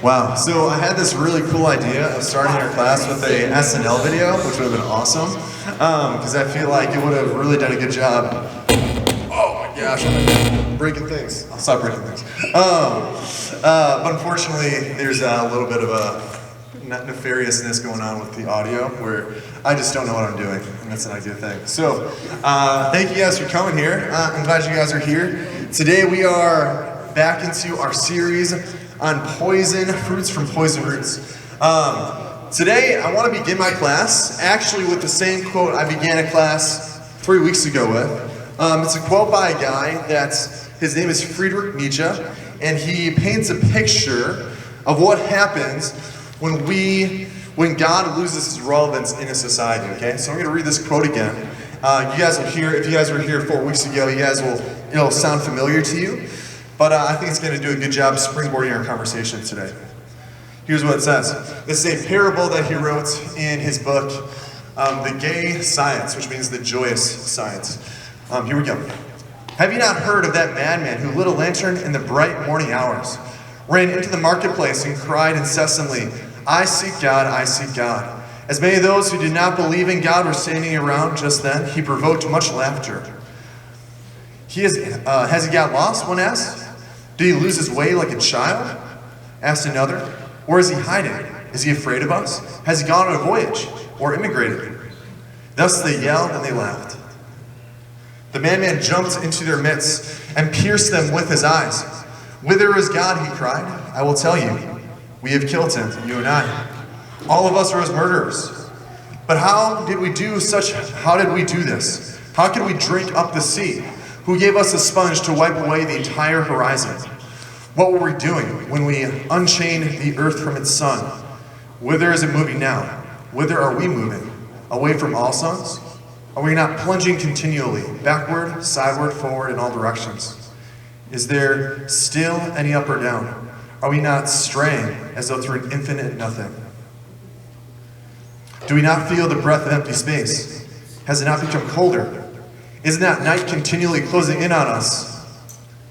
Wow, so I had this really cool idea of starting our class with a SNL video, which would have been awesome, because I feel like it would have really done a good job. Oh my gosh, I'm breaking things. I'll stop breaking things. But unfortunately, there's a little bit of a nefariousness going on with the audio, where I just don't know what I'm doing, and that's an idea thing. So, thank you guys for coming here. I'm glad you guys are here. Today we are back into our series on poison, fruits from poison roots. Today, I want to begin my class actually with the same quote I began a class 3 weeks ago with. It's a quote by a guy his name is Friedrich Nietzsche, and he paints a picture of what happens when God loses his relevance in a society, okay? So I'm going to read this quote again. You guys will hear, if you guys were here 4 weeks ago, it'll sound familiar to you. But I think it's going to do a good job springboarding our conversation today. Here's what it says. This is a parable that he wrote in his book, The Gay Science, which means the joyous science. Here we go. Have you not heard of that madman who lit a lantern in the bright morning hours, ran into the marketplace and cried incessantly, I seek God, I seek God. As many of those who did not believe in God were standing around just then, he provoked much laughter. Has he got lost, one asked? Did he lose his way like a child? Asked another. Where is he hiding? Is he afraid of us? Has he gone on a voyage or immigrated? Thus they yelled and they laughed. The madman jumped into their midst and pierced them with his eyes. Whither is God, he cried. I will tell you. We have killed him, you and I. All of us are his murderers. But how did we do this? How could we drink up the sea? Who gave us a sponge to wipe away the entire horizon? What were we doing when we unchained the earth from its sun? Whither is it moving now? Whither are we moving? Away from all suns? Are we not plunging continually, backward, sideward, forward, in all directions? Is there still any up or down? Are we not straying as though through an infinite nothing? Do we not feel the breath of empty space? Has it not become colder? Is not night continually closing in on us?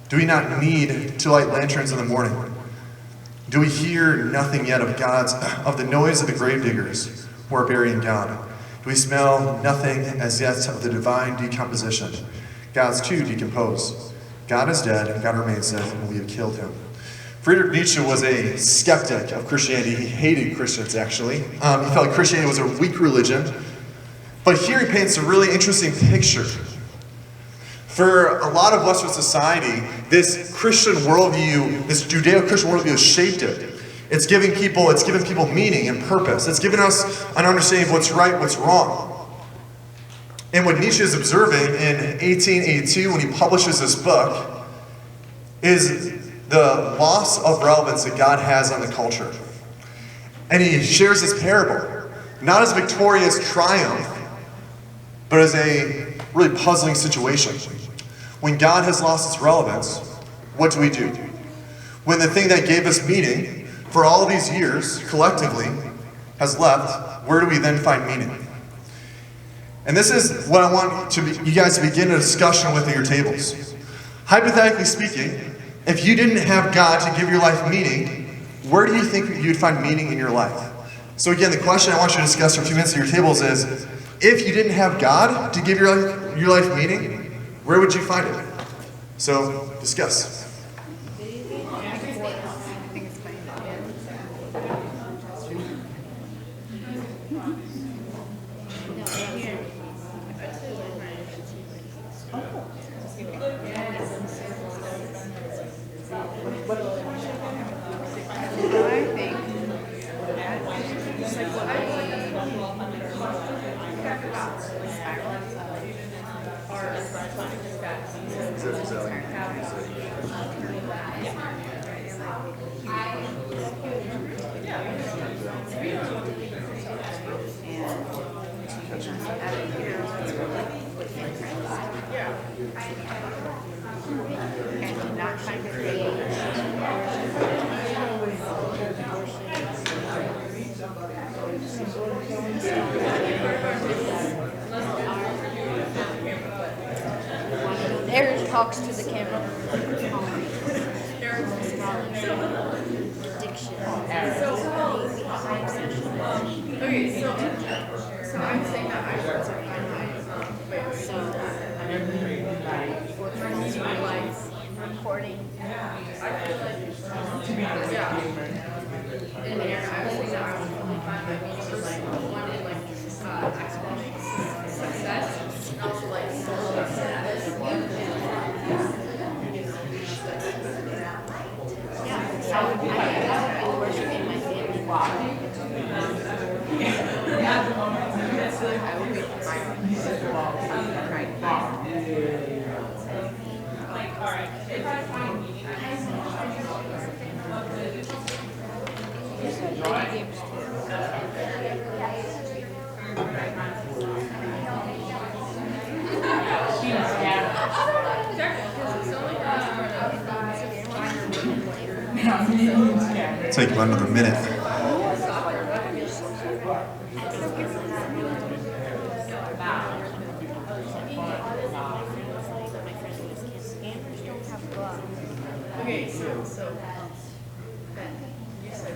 Do we not need to light lanterns in the morning? Do we hear nothing yet of the noise of the gravediggers who are burying God? Do we smell nothing as yet of the divine decomposition? God's too decompose. God is dead, and God remains dead, and we have killed him. Friedrich Nietzsche was a skeptic of Christianity. He hated Christians, actually. He felt like Christianity was a weak religion. But here he paints a really interesting picture. For a lot of Western society, this Christian worldview, this Judeo-Christian worldview has shaped it. It's given people meaning and purpose. It's given us an understanding of what's right, what's wrong. And what Nietzsche is observing in 1882, when he publishes this book, is the loss of relevance that God has on the culture. And he shares this parable, not as victorious triumph, but as a really puzzling situation. When God has lost its relevance, what do we do? When the thing that gave us meaning for all these years, collectively, has left, where do we then find meaning? And this is what I want you guys to begin a discussion with at your tables. Hypothetically speaking, if you didn't have God to give your life meaning, where do you think you'd find meaning in your life? So again, the question I want you to discuss for a few minutes at your tables is, if you didn't have God to give your life meaning, where would you find it? So, discuss. Eric talks to the camera. intersection. Okay, so I'm saying that I work So my life recording. yeah. In there, I was saying that I would probably find my meaning one in academic success, and also social status. Yeah, I would be worshiping my family. I would be Take you another minute. Okay, so Ben, you said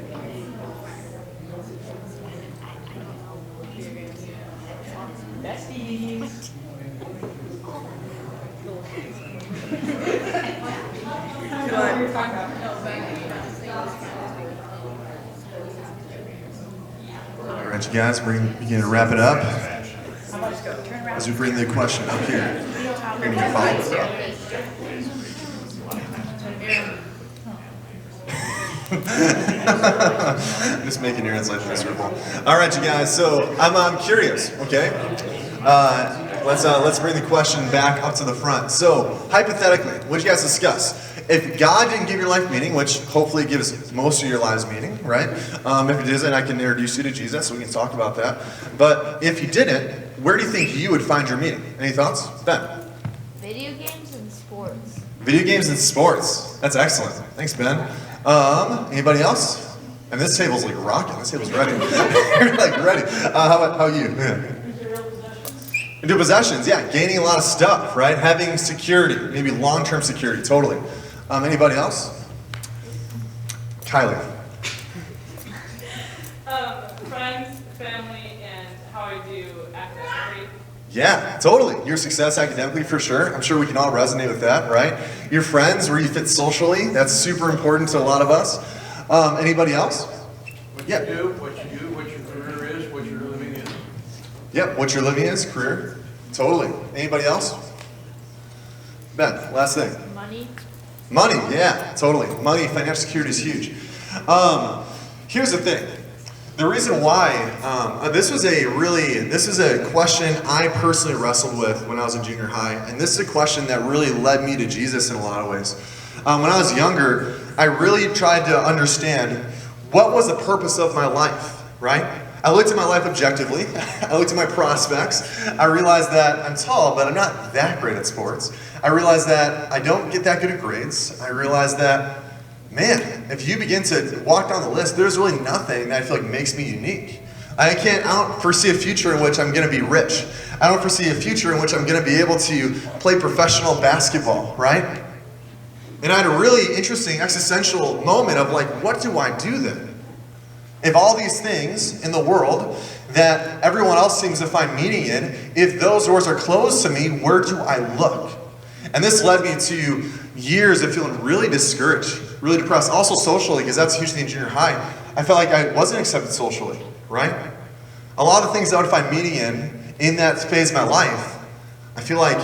Besties. All right, you guys, we're going to begin to wrap it up as we bring the question up here. You're going to get followed. Just making your life miserable. All right, you guys. So I'm curious. Okay, let's bring the question back up to the front. So hypothetically, what did you guys discuss? If God didn't give your life meaning, which hopefully gives most of your lives meaning, right? If it doesn't, I can introduce you to Jesus, so we can talk about that. But if He didn't, where do you think you would find your meaning? Any thoughts, Ben? Video games and sports. Video games and sports. That's excellent. Thanks, Ben. Anybody else? And this table's like rocking. This table's ready. You're like ready. How about you? Yeah. Into possessions, yeah. Gaining a lot of stuff, right? Having security, maybe long-term security, totally. Anybody else? Kylie. Friends, family, and how I do academically. Yeah, totally. Your success academically, for sure. I'm sure we can all resonate with that, right? Your friends, where you fit socially, that's super important to a lot of us. Anybody else? What you do, what your career is, what your living is. Yep, what your living is, career. Totally. Anybody else? Ben, last thing. Money. Money, yeah, totally. Money, financial security is huge. Here's the thing. The reason why, this is a question I personally wrestled with when I was in junior high, and this is a question that really led me to Jesus in a lot of ways. When I was younger, I really tried to understand what was the purpose of my life, right? I looked at my life objectively. I looked at my prospects. I realized that I'm tall, but I'm not that great at sports. I realized that I don't get that good at grades. I realized that, man, if you begin to walk down the list, there's really nothing that I feel like makes me unique. I don't foresee a future in which I'm going to be rich. I don't foresee a future in which I'm going to be able to play professional basketball, right? And I had a really interesting existential moment of like, what do I do then? If all these things in the world that everyone else seems to find meaning in, if those doors are closed to me, where do I look? And this led me to years of feeling really discouraged, really depressed. Also socially, because that's a huge thing in junior high. I felt like I wasn't accepted socially, right? A lot of the things that I would find meaning in that phase of my life, I feel like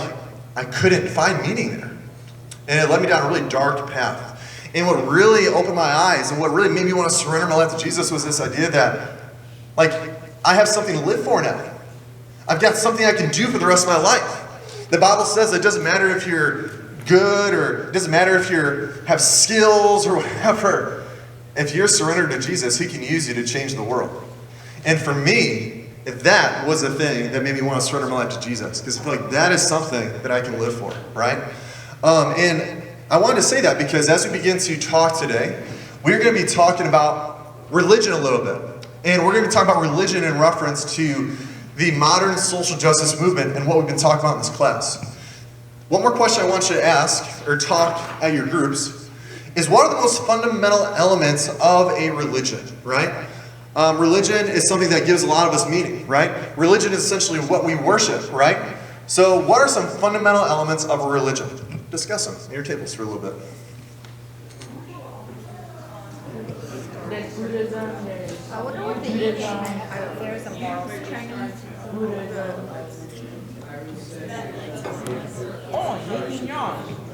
I couldn't find meaning there. And it led me down a really dark path. And what really opened my eyes and what really made me want to surrender my life to Jesus was this idea that, like, I have something to live for now. I've got something I can do for the rest of my life. The Bible says it doesn't matter if you're good or it doesn't matter if you have skills or whatever. If you're surrendered to Jesus, He can use you to change the world. And for me, that was the thing that made me want to surrender my life to Jesus. Because I feel like that is something that I can live for, right? And I wanted to say that because as we begin to talk today, we're going to be talking about religion a little bit. And we're going to be talking about religion in reference to the modern social justice movement and what we've been talking about in this class. One more question I want you to ask or talk at your groups is what are the most fundamental elements of a religion, right? Religion is something that gives a lot of us meaning, right? Religion is essentially what we worship, right? So what are some fundamental elements of a religion? Discuss them at your tables for a little bit. There's Buddhism, there's I wonder what the there's a moral Chinese. Buddhism. Oh, yin and yang.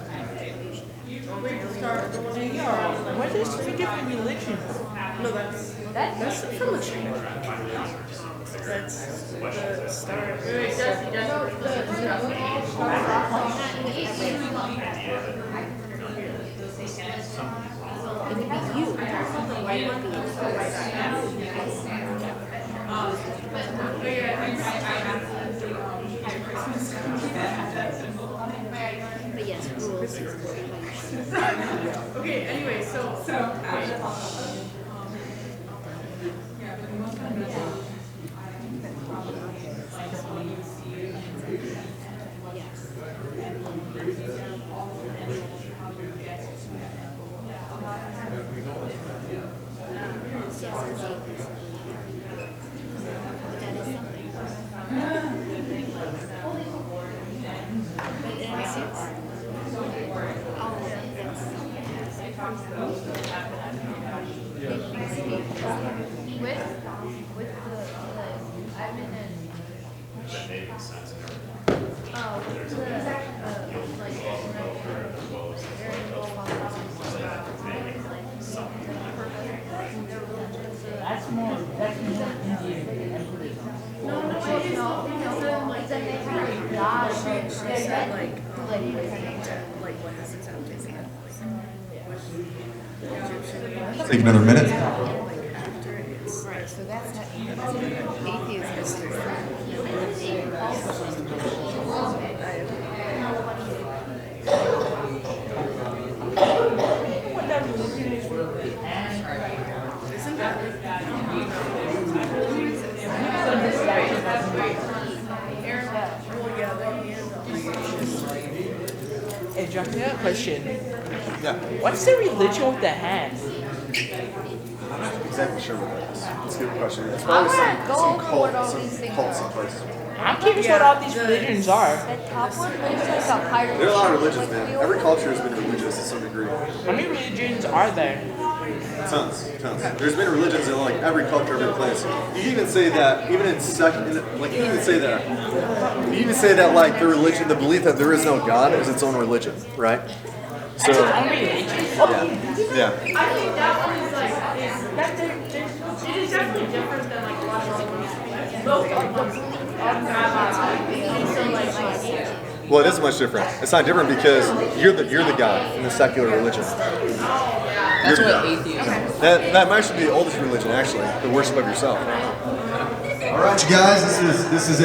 What is three different religions? No, that's from a China. That's the start. Wait, Jesse. It would be you. But yes, rules is Okay, anyway, That's more Indian and Buddhism. Take another minute. right. So that's not atheism. What that religion is Hey, Jack, I have a question. Yeah. What's the religion with the hand? I'm not exactly sure what that is. That's a good question. It's I probably want to go some over cult, what all some these things cult are. someplace. I'm curious what all these religions are. That top one looks like a pirate. There are a lot of religions, Like man. the Every old- culture has been religious to some degree. How many religions are there? Tons. There's been religions in like every culture, every place. You can even say that, even in like you can even say that like the religion, the belief that there is no God is its own religion, right? So, How many religions? yeah. I think that one is like, it is definitely different than like a lot of other ones. Both of them. So like, Well, it is much different. It's not different because you're the God in the secular religion. That's what atheism. That might should be the oldest religion, actually, the worship of yourself. All right, you guys, this is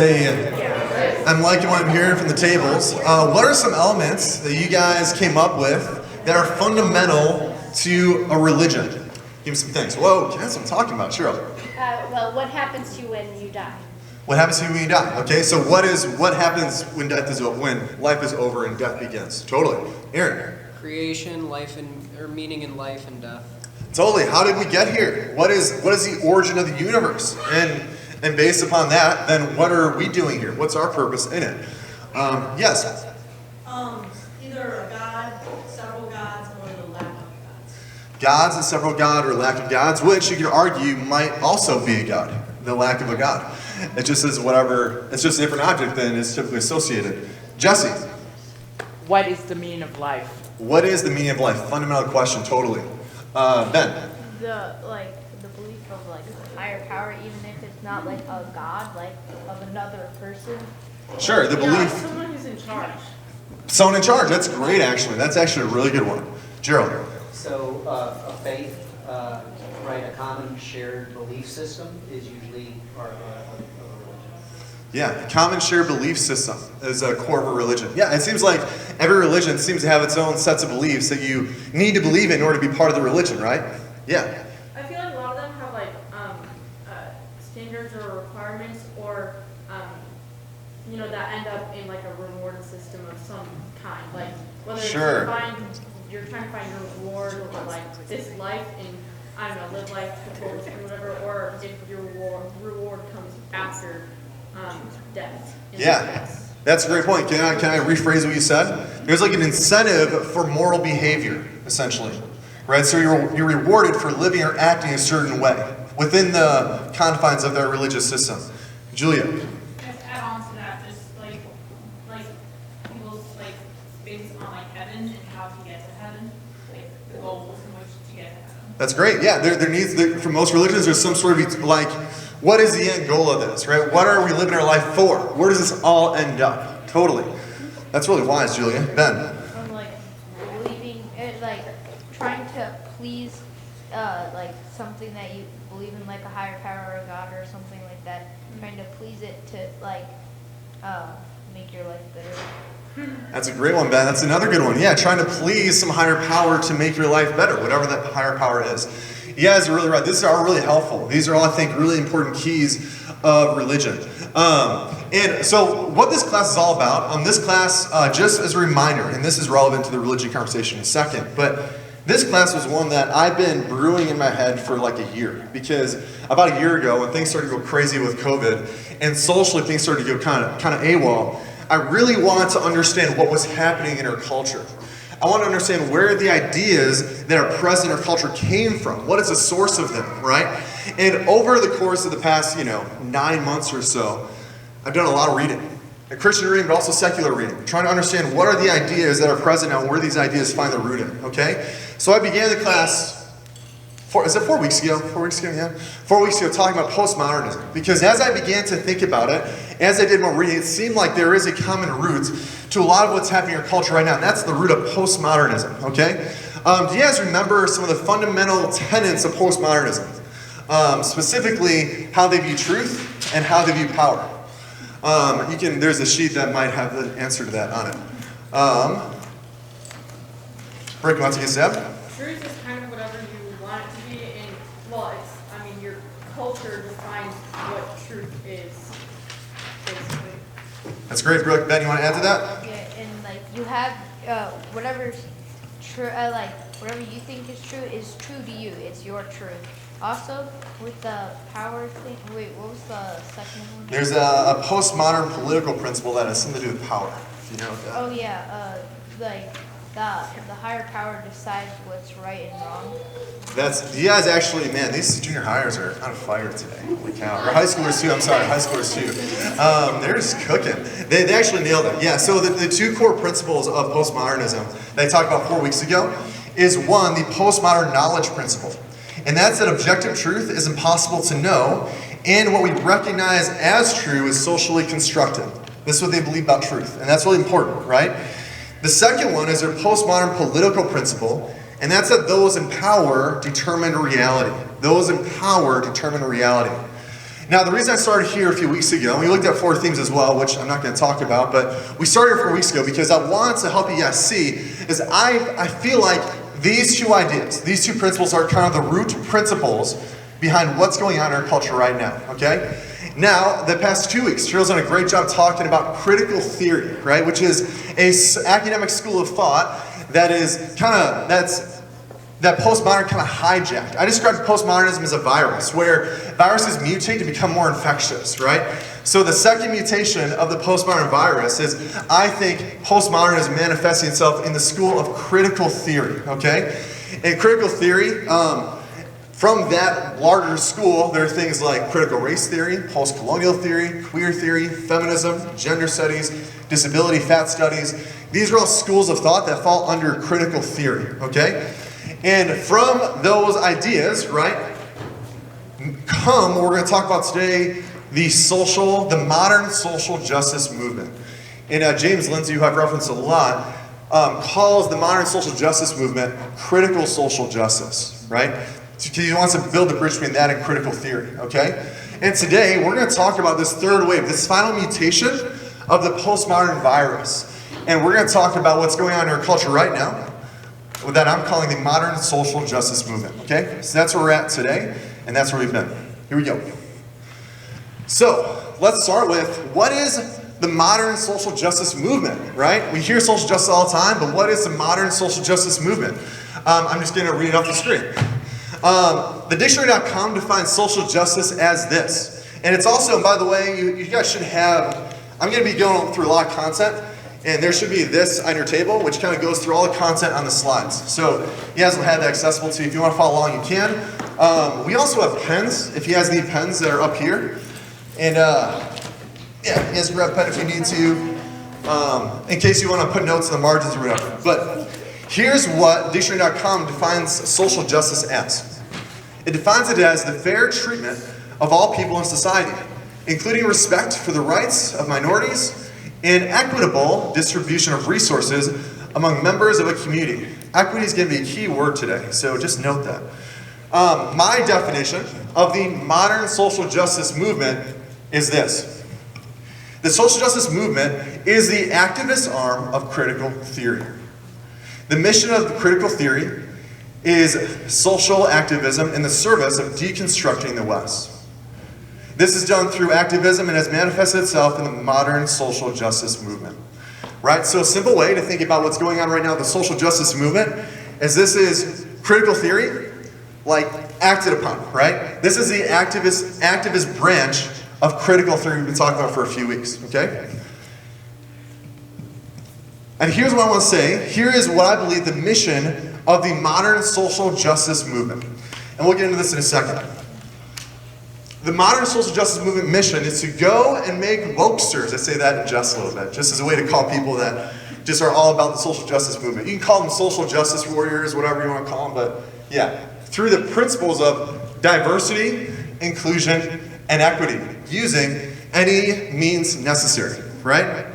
I'm liking what I'm hearing from the tables. What are some elements that you guys came up with that are fundamental to a religion? Give me some things. Whoa, that's what I'm talking about, sure. well, what happens to you when you die? What happens to you when you die? Okay, so what happens when life is over and death begins? Totally. Aaron. Creation, or meaning in life and death. Totally. How did we get here? What is the origin of the universe? And based upon that, then what are we doing here? What's our purpose in it? Yes. Either a god, several gods, or the lack of gods. Gods and several god or lack of gods, which you could argue might also be a god. The lack of a god. It just is whatever. It's just a different object than is typically associated. Jesse. What is the meaning of life? What is the meaning of life? Fundamental question. Totally. Ben. The belief of like a higher power, even if it's not like a god, like of another person. Sure. The belief. someone who's in charge. Someone in charge. That's great, actually. That's actually a really good one. Gerald. So a faith, right, a common shared belief system is usually part of a religion. Yeah, common shared belief system is a core of a religion. Yeah, it seems like every religion seems to have its own sets of beliefs that you need to believe in order to be part of the religion, right? Yeah. I feel like a lot of them have like standards or requirements, or that end up in like a reward system of some kind. Like whether Sure. it's you're trying to find your reward over like this life and I don't know, live life to the fullest or whatever, or if your reward comes after death. Yeah, that's a great point. Can I rephrase what you said? There's like an incentive for moral behavior, essentially, right? So you're rewarded for living or acting a certain way within the confines of their religious system. Julia. Just add on to that, just like people's like based on like heaven and how to get to heaven, like the goals in which to get to heaven. That's great. Yeah, there needs for most religions there's some sort of like, what is the end goal of this, right? What are we living our life for? Where does this all end up? Totally. That's really wise, Julia. Ben. From like believing it, like trying to please like something that you believe in, like a higher power or God or something like that, trying to please it to like make your life better. That's a great one, Ben. That's another good one. Yeah, trying to please some higher power to make your life better, whatever that higher power is. You guys are really right. These are all really helpful. These are all, I think, really important keys of religion. And so what this class is all about, this class, just as a reminder, and this is relevant to the religion conversation in a second, but this class was one that I've been brewing in my head for like a year, because about a year ago when things started to go crazy with COVID and socially things started to go kind of AWOL, I really wanted to understand what was happening in our culture. I want to understand where the ideas that are present in our culture came from. What is the source of them, right? And over the course of the past, 9 months or so, I've done a lot of reading. Christian reading, but also secular reading. Trying to understand what are the ideas that are present now and where these ideas find their root in, okay? So I began the class, 4 weeks ago? 4 weeks ago, yeah. 4 weeks ago talking about postmodernism. Because as I began to think about it, as I did more reading, it seemed like there is a common root to a lot of what's happening in our culture right now, and that's the root of postmodernism, okay? Do you guys remember some of the fundamental tenets of postmodernism? Specifically, how they view truth and how they view power. There's a sheet that might have the answer to that on it. Rick, you want to take a stab? Truth is kind of whatever you want it to be, and well, your culture defines what truth is, basically. That's great, Brooke. Ben, you want to add to that? Yeah, and like you have whatever's true, like whatever you think is true to you. It's your truth. Also, with the power thing, wait, what was the second one? There's a postmodern political principle that has something to do with power. If you know that. Oh yeah, like the higher power decides what's right and wrong. You guys actually, man, these junior hires are on fire today. Holy cow. Or high schoolers too, I'm sorry, high schoolers too. They're just cooking. They actually nailed it. Yeah, so the two core principles of postmodernism that I talked about 4 weeks ago is one, the postmodern knowledge principle. And that's that objective truth is impossible to know, and what we recognize as true is socially constructed. This is what they believe about truth, and that's really important, right? The second one is their postmodern political principle, and that's that those in power determine reality. Those in power determine reality. Now, the reason I started here a few weeks ago, and we looked at 4 themes as well, which I'm not going to talk about, but we started 4 weeks ago because I wanted to help you guys see, is I feel like these two ideas, these two principles are kind of the root principles behind what's going on in our culture right now, okay? Now, the past 2 weeks, Cheryl's done a great job talking about critical theory, right? Which is an academic school of thought that is that postmodern kind of hijacked. I described postmodernism as a virus, where viruses mutate to become more infectious, right? So the second mutation of the postmodern virus is, I think, postmodernism manifesting itself in the school of critical theory, okay? And critical theory, from that larger school, there are things like critical race theory, post-colonial theory, queer theory, feminism, gender studies, disability, fat studies. These are all schools of thought that fall under critical theory, okay? And from those ideas, right, come what we're going to talk about today, the modern social justice movement. And James Lindsay, who I've referenced a lot, calls the modern social justice movement critical social justice, right? He wants to build a bridge between that and critical theory, okay? And today, we're going to talk about this third wave, this final mutation of the postmodern virus. And we're going to talk about what's going on in our culture right now, that I'm calling the modern social justice movement, okay? So that's where we're at today, and that's where we've been. Here we go. So, let's start with, what is the modern social justice movement, right? We hear social justice all the time, but what is the modern social justice movement? I'm just going to read it off the screen. The dictionary.com defines social justice as this. And it's also, and by the way, you guys should have, I'm going to be going through a lot of content, and there should be this on your table, which kind of goes through all the content on the slides. So you guys will have that accessible to you. If you want to follow along, you can. We also have pens, if you guys need pens that are up here. And yeah, you guys grab a pen if you need to, in case you want to put notes in the margins or whatever. But here's what dictionary.com defines social justice as. It defines it as the fair treatment of all people in society, including respect for the rights of minorities and equitable distribution of resources among members of a community. Equity is going to be a key word today, so just note that. My definition of the modern social justice movement is this. The social justice movement is the activist arm of critical theory. The mission of the critical theory is social activism in the service of deconstructing the West. This is done through activism and has manifested itself in the modern social justice movement. Right? So a simple way to think about what's going on right now with the social justice movement is this is critical theory, like acted upon, right? This is the activist branch of critical theory we've been talking about for a few weeks, okay? And here's what I want to say. Here is what I believe the mission of the modern social justice movement. And we'll get into this in a second. The modern social justice movement mission is to go and make wokesters. I say that in jest a little bit, just as a way to call people that just are all about the social justice movement. You can call them social justice warriors, whatever you want to call them, but yeah, through the principles of diversity, inclusion, and equity, using any means necessary, right?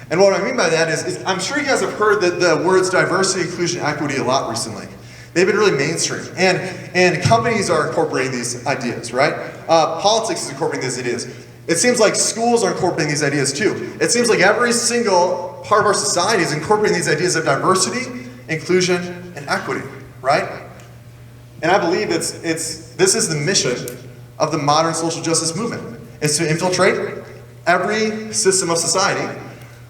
And what I mean by that is I'm sure you guys have heard the words diversity, inclusion, equity a lot recently. They've been really mainstream. And companies are incorporating these ideas, right? Politics is incorporating these ideas. It seems like schools are incorporating these ideas too. It seems like every single part of our society is incorporating these ideas of diversity, inclusion, and equity, right? And I believe this is the mission of the modern social justice movement. It's to infiltrate every system of society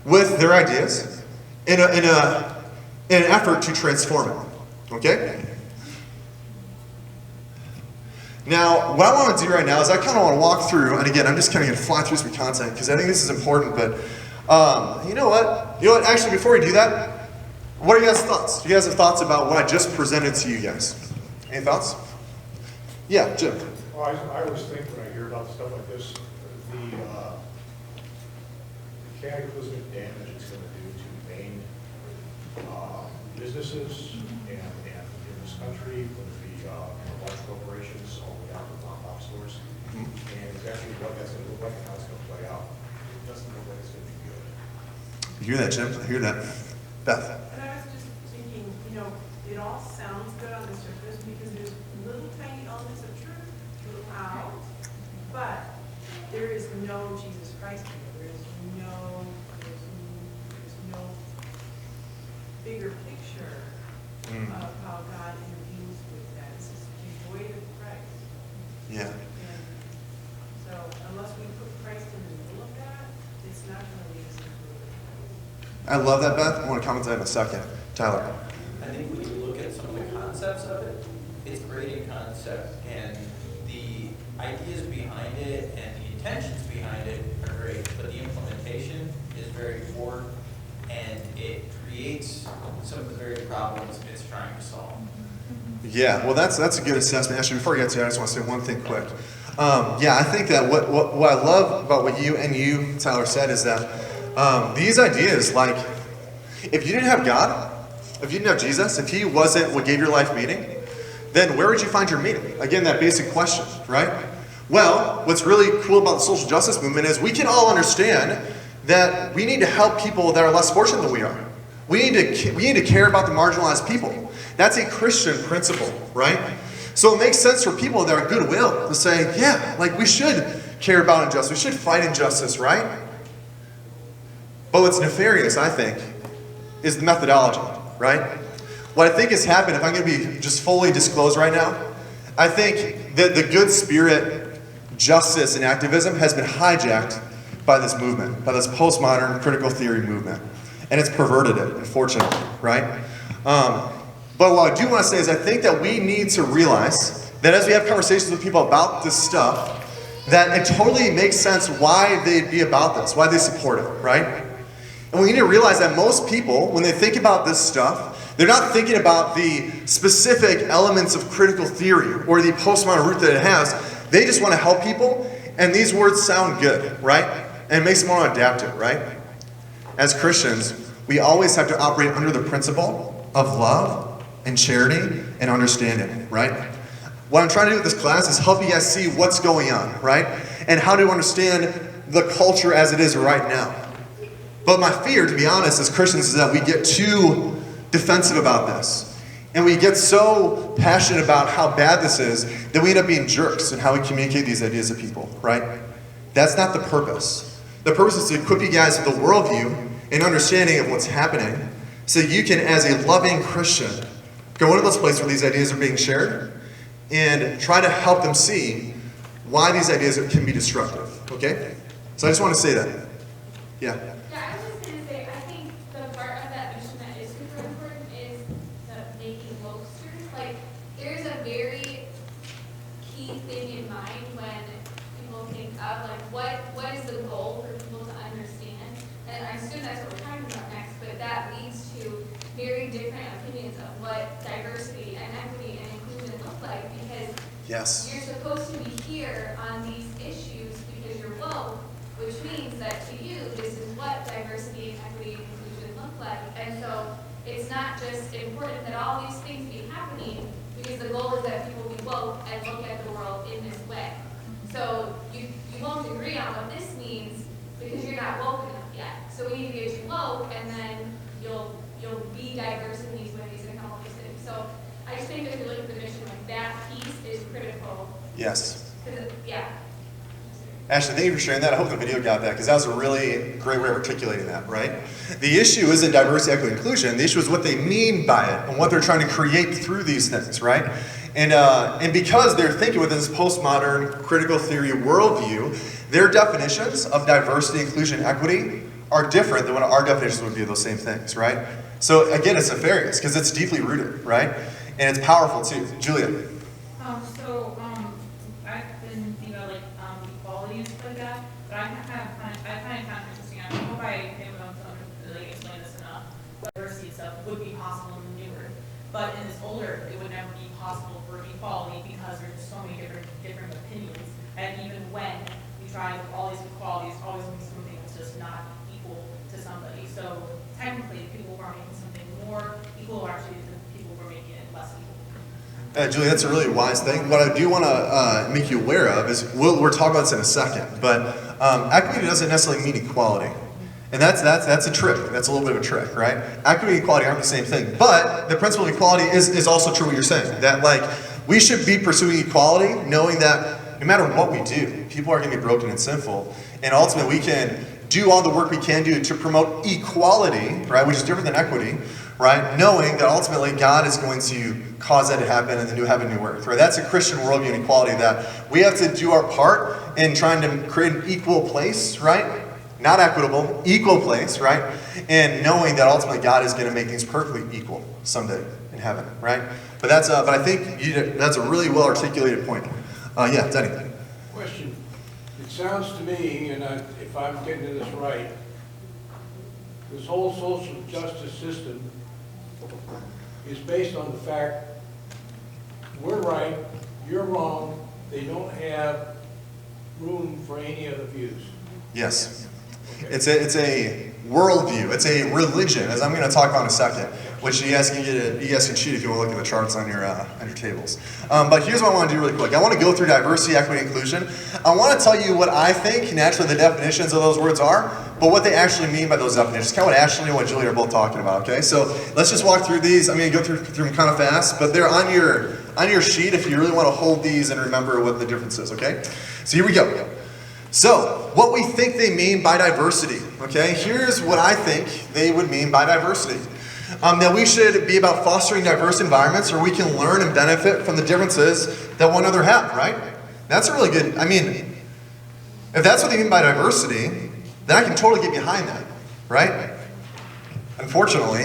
with their ideas in an effort to transform it. Okay? Now, what I want to do right now is I kind of want to walk through, and again, I'm just kind of going to fly through some content because I think this is important, but you know what? Actually, before we do that, what are you guys' thoughts? Do you guys have thoughts about what I just presented to you guys? Any thoughts? Yeah, Jim. Well, I always think when I hear about stuff like this, the cataclysmic damage it's going to do to main businesses and in this country, whether it be large corporations all the way down to mom-and-pop stores, and exactly what that's going to look like and how it's going to play out. It doesn't look like it's going to be good. You hear that, Jim? I hear that. Beth? And I was just thinking, it all sounds good on the surface because there's little tiny elements of truth throughout, but there is no Jesus Christ here. There's no bigger picture of how God intervenes with that. It's just devoid of Christ. Yeah. And so unless we put Christ in the middle of that, it's not going to lead us into it. I love that, Beth. I want to comment on that in a second. Tyler. I think when you look at some of the concepts of it, it's great in concept, and the ideas behind it and the intentions behind it are great, but the implementation is very poor, and it creates some of the very problems it's trying to solve. Yeah, well, that's a good assessment. Actually, before we get to that, I just want to say one thing quick. Yeah, I think that what I love about what you, Tyler, said is that these ideas, like, if you didn't have God, if you didn't have Jesus, if he wasn't what gave your life meaning, then where would you find your meaning? Again, that basic question, right? Well, what's really cool about the social justice movement is we can all understand that we need to help people that are less fortunate than we are. We need to care about the marginalized people. That's a Christian principle, right? So it makes sense for people that are goodwill to say, yeah, like we should care about injustice. We should fight injustice, right? But what's nefarious, I think, is the methodology, right? What I think has happened, if I'm going to be just fully disclosed right now, I think that the good spirit, justice, and activism has been hijacked by this movement, by this postmodern critical theory movement. And it's perverted it, unfortunately, right? But what I do want to say is I think that we need to realize that as we have conversations with people about this stuff, that it totally makes sense why they'd be about this, why they support it, right? And we need to realize that most people, when they think about this stuff, they're not thinking about the specific elements of critical theory or the postmodern root that it has. They just want to help people, and these words sound good, right? And it makes them want to adapt it, right? As Christians, we always have to operate under the principle of love and charity and understanding, right? What I'm trying to do with this class is help you guys see what's going on, right? And how to understand the culture as it is right now. But my fear, to be honest, as Christians, is that we get too defensive about this. And we get so passionate about how bad this is that we end up being jerks in how we communicate these ideas to people, right? That's not the purpose. The purpose is to equip you guys with a worldview and understanding of what's happening so you can, as a loving Christian, go into those places where these ideas are being shared and try to help them see why these ideas can be destructive, okay? So I just want to say that. Yeah. Yeah, I was just going to say, I think the part of that mission that is super important is the making posters. Like, there's a very key thing in mind when people think of, like, what is the goal for people to understand? And I assume that's what we're talking about next, but that leads to very different opinions of what diversity and equity and inclusion look like, because yes, you're supposed to be here on these issues because you're woke, which means that to you, this is what diversity and equity and inclusion look like. And so it's not just important that all these things be happening, because the goal is that people be woke and look at the world in this way. So you won't agree on what this means because you're not woke enough yet. So we need to get you woke, and then you'll be diverse in these ways and all these things. So I just think if you look at the mission, like that piece is critical. yes. Yeah. Ashley, thank you for sharing that. I hope the video got that, because that was a really great way of articulating that, right? The issue isn't diversity, equity, inclusion. The issue is what they mean by it and what they're trying to create through these things, right? And because they're thinking within this postmodern critical theory worldview, their definitions of diversity, inclusion, equity are different than what our definitions would be of those same things, right? So again, it's nefarious because it's deeply rooted, right? And it's powerful too. Julia. I've been thinking about equality and stuff like that, but I find it kind of interesting. I hope I am able to explain this enough. Diversity and stuff would be possible in the new earth, but in this old earth, it would never be possible for equality because there's so many different opinions, and even when we try all these equalities, always going to be something that's just not equal to somebody. So technically, people who are making something more equal are actually the people who are making it less equal. Julie, that's a really wise thing. What I do want to make you aware of is, we're talking about this in a second, but equity doesn't necessarily mean equality. And that's a trick. That's a little bit of a trick, right? Equity and equality aren't the same thing. But the principle of equality is also true what you're saying. That we should be pursuing equality, knowing that no matter what we do, people are going to be broken and sinful. And ultimately we can do all the work we can do to promote equality, right, which is different than equity, right, knowing that ultimately God is going to cause that to happen in the new heaven, new earth, right? That's a Christian worldview and equality, that we have to do our part in trying to create an equal place, right? Not equitable, equal place, right? And knowing that ultimately God is going to make things perfectly equal someday in heaven, right? But I think that's a really well articulated point. Yeah, Denny. Question. It sounds to me, and if I'm getting this right, this whole social justice system is based on the fact we're right, you're wrong, they don't have room for any other views. Yes. Okay. It's a worldview. It's a religion, as I'm going to talk about in a second, which you guys can cheat if you want to look at the charts on your tables. But here's what I want to do really quick. I want to go through diversity, equity, inclusion. I want to tell you what I think naturally the definitions of those words are, but what they actually mean by those definitions. Kind of what Ashley and what Julie are both talking about. Okay, so let's just walk through these. I'm going to go through them kind of fast, but they're on your sheet if you really want to hold these and remember what the difference is. Okay, so here we go. So, what we think they mean by diversity, okay? Here's what I think they would mean by diversity. That we should be about fostering diverse environments where we can learn and benefit from the differences that one another have, right? That's a really good, if that's what they mean by diversity, then I can totally get behind that, right? Unfortunately,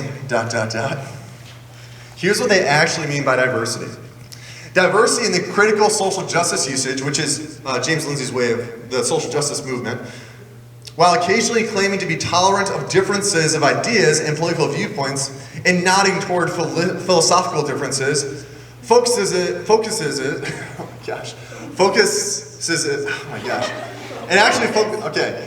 here's what they actually mean by diversity. Diversity in the critical social justice usage, which is James Lindsay's way of the social justice movement, while occasionally claiming to be tolerant of differences of ideas and political viewpoints and nodding toward philosophical differences, focuses it, and actually,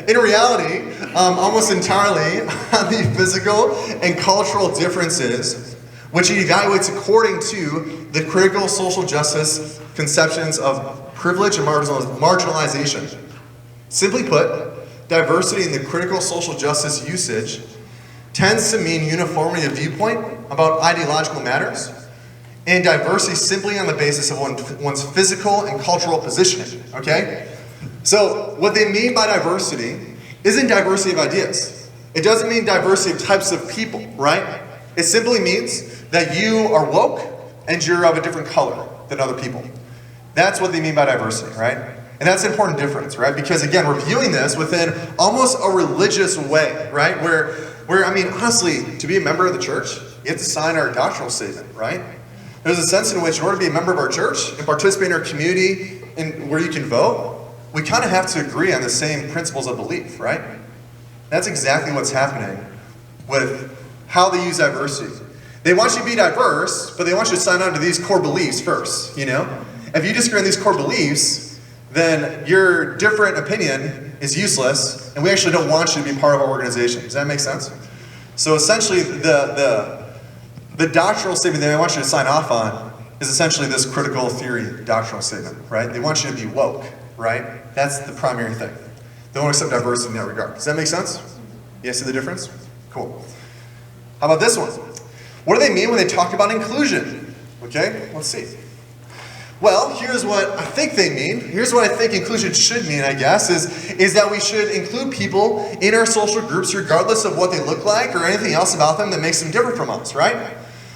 in reality, almost entirely on the physical and cultural differences, which it evaluates according to the critical social justice conceptions of privilege and marginalization. Simply put, diversity in the critical social justice usage tends to mean uniformity of viewpoint about ideological matters, and diversity simply on the basis of one's physical and cultural positioning, okay? So what they mean by diversity isn't diversity of ideas. It doesn't mean diversity of types of people, right? It simply means that you are woke and you're of a different color than other people. That's what they mean by diversity, right? And that's an important difference, right? Because again, we're viewing this within almost a religious way, right? Where I mean, honestly, to be a member of the church, you have to sign our doctrinal statement, right? There's a sense in which in order to be a member of our church and participate in our community and where you can vote, we kind of have to agree on the same principles of belief, right? That's exactly what's happening with how they use diversity. They want you to be diverse, but they want you to sign on to these core beliefs first, you know? If you disagree on these core beliefs, then your different opinion is useless, and we actually don't want you to be part of our organization. Does that make sense? So essentially, the doctrinal statement they want you to sign off on is essentially this critical theory doctrinal statement, right? They want you to be woke, right? That's the primary thing. They won't accept diversity in that regard. Does that make sense? You guys see the difference? Cool. How about this one? What do they mean when they talk about inclusion? Okay, let's see. Well, here's what I think they mean. Here's what I think inclusion should mean, I guess, is that we should include people in our social groups regardless of what they look like or anything else about them that makes them different from us, right?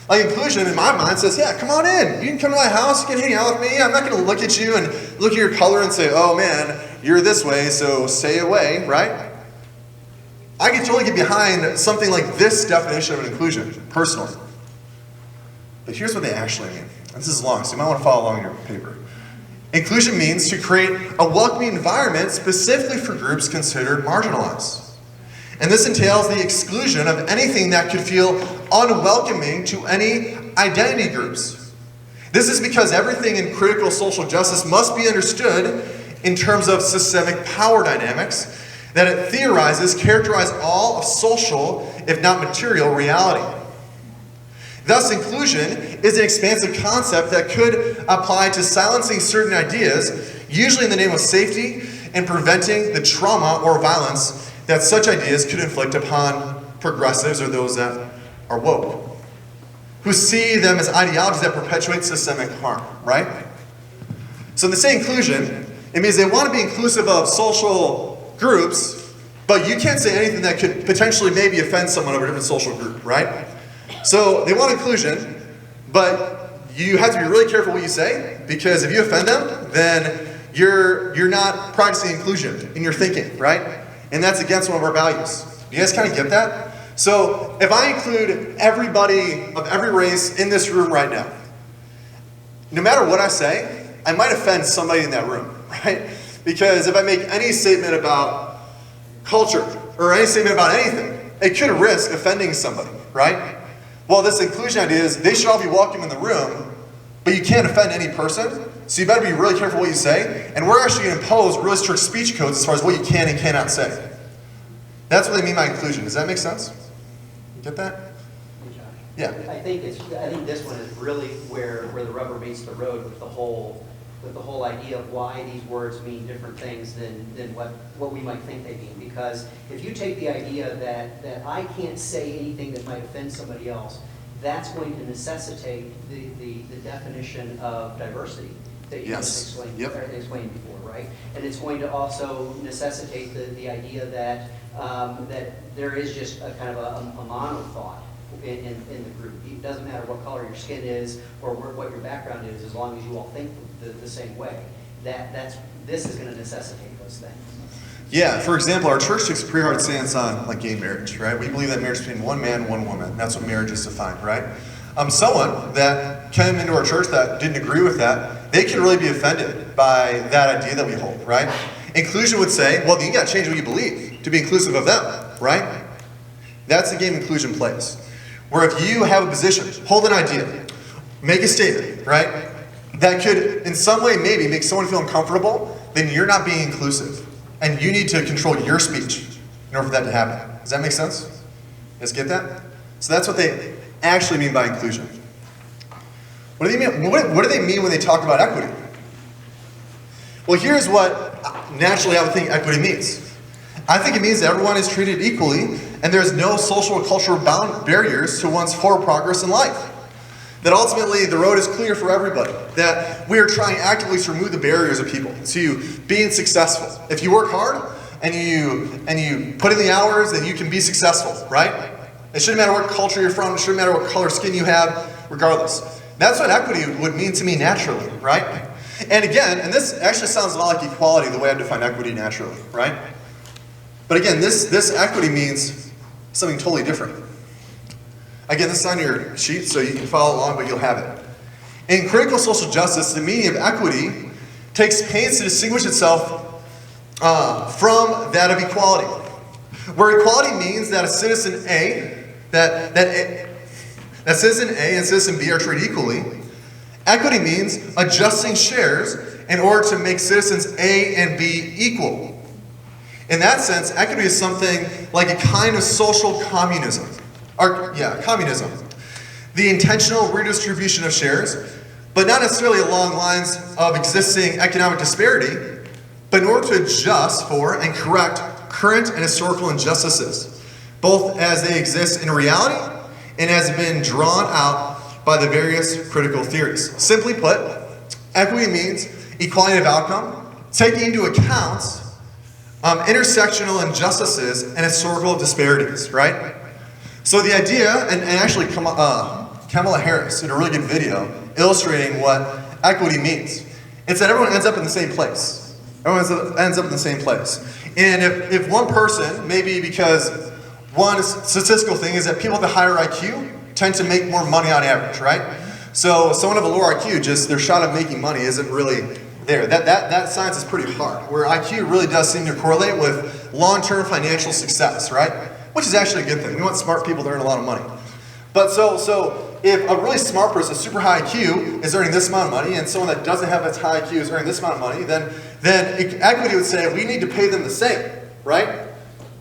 Like inclusion, in my mind, says, yeah, come on in. You can come to my house, you can hang out with me. I'm not going to look at you and look at your color and say, oh man, you're this way, so stay away, right? I can totally get behind something like this definition of an inclusion, personally. But here's what they actually mean. This is long, so you might want to follow along in your paper. Inclusion means to create a welcoming environment specifically for groups considered marginalized. And this entails the exclusion of anything that could feel unwelcoming to any identity groups. This is because everything in critical social justice must be understood in terms of systemic power dynamics that it theorizes characterize all of social, if not material, reality. Thus, inclusion is an expansive concept that could apply to silencing certain ideas, usually in the name of safety and preventing the trauma or violence that such ideas could inflict upon progressives or those that are woke, who see them as ideologies that perpetuate systemic harm, right? So when they say inclusion, it means they want to be inclusive of social groups, but you can't say anything that could potentially maybe offend someone of a different social group, right? So they want inclusion, but you have to be really careful what you say, because if you offend them, then you're not practicing inclusion in your thinking, right? And that's against one of our values. Do you guys kind of get that? So if I include everybody of every race in this room right now, no matter what I say, I might offend somebody in that room, right? Because if I make any statement about culture or any statement about anything, it could risk offending somebody, right? Well, this inclusion idea is they should all be welcome in the room, but you can't offend any person, so you better be really careful what you say, and we're actually going to impose really strict speech codes as far as what you can and cannot say. That's what they mean by inclusion. Does that make sense? You get that? Yeah. I think this one is really where the rubber meets the road with the whole idea of why these words mean different things than what we might think they mean. Because if you take the idea that I can't say anything that might offend somebody else, that's going to necessitate the definition of diversity that you just explained before, right? And it's going to also necessitate the idea that that there is just a kind of a mono thought in the group. It doesn't matter what color your skin is or what your background is, as long as you all think the same way. This is going to necessitate those things. Yeah, for example, our church takes a pretty hard stance on like gay marriage, right? We believe that marriage is between one man and one woman. That's what marriage is defined, right? Someone that came into our church that didn't agree with that, they could really be offended by that idea that we hold, right? Inclusion would say, well, you got to change what you believe to be inclusive of them, right? That's the game inclusion plays. Where if you have a position, hold an idea, make a statement, right? That could, in some way, maybe make someone feel uncomfortable, then you're not being inclusive. And you need to control your speech in order for that to happen. Does that make sense? You guys get that? So that's what they actually mean by inclusion. What do they mean? What do they mean when they talk about equity? Well, here's what naturally I would think equity means. I think it means that everyone is treated equally and there's no social or cultural barriers to one's forward progress in life. That ultimately the road is clear for everybody. That we are trying actively to remove the barriers of people to being successful. If you work hard and you put in the hours, then you can be successful, right? It shouldn't matter what culture you're from, it shouldn't matter what color skin you have, regardless. That's what equity would mean to me naturally, right? And again, and this actually sounds a lot like equality, the way I define equity naturally, right? But again, this equity means something totally different. Again, this is on your sheet, so you can follow along, but you'll have it. In critical social justice, the meaning of equity takes pains to distinguish itself from that of equality. Where equality means that a citizen A, that citizen A and citizen B are treated equally, equity means adjusting shares in order to make citizens A and B equal. In that sense, equity is something like a kind of social communism. Communism. The intentional redistribution of shares, but not necessarily along lines of existing economic disparity, but in order to adjust for and correct current and historical injustices, both as they exist in reality and as have been drawn out by the various critical theories. Simply put, equity means equality of outcome, taking into account intersectional injustices and historical disparities, right? So the idea, and actually Kamala Harris did a really good video illustrating what equity means. It's that everyone ends up in the same place. Everyone ends up in the same place. And if one person, maybe because one statistical thing is that people with a higher IQ tend to make more money on average, right? So someone of a lower IQ, just their shot of making money isn't really there. That science is pretty hard, where IQ really does seem to correlate with long-term financial success, right? Which is actually a good thing. We want smart people to earn a lot of money. But so if a really smart person, super high IQ, is earning this amount of money, and someone that doesn't have as high IQ is earning this amount of money, then equity would say we need to pay them the same, right?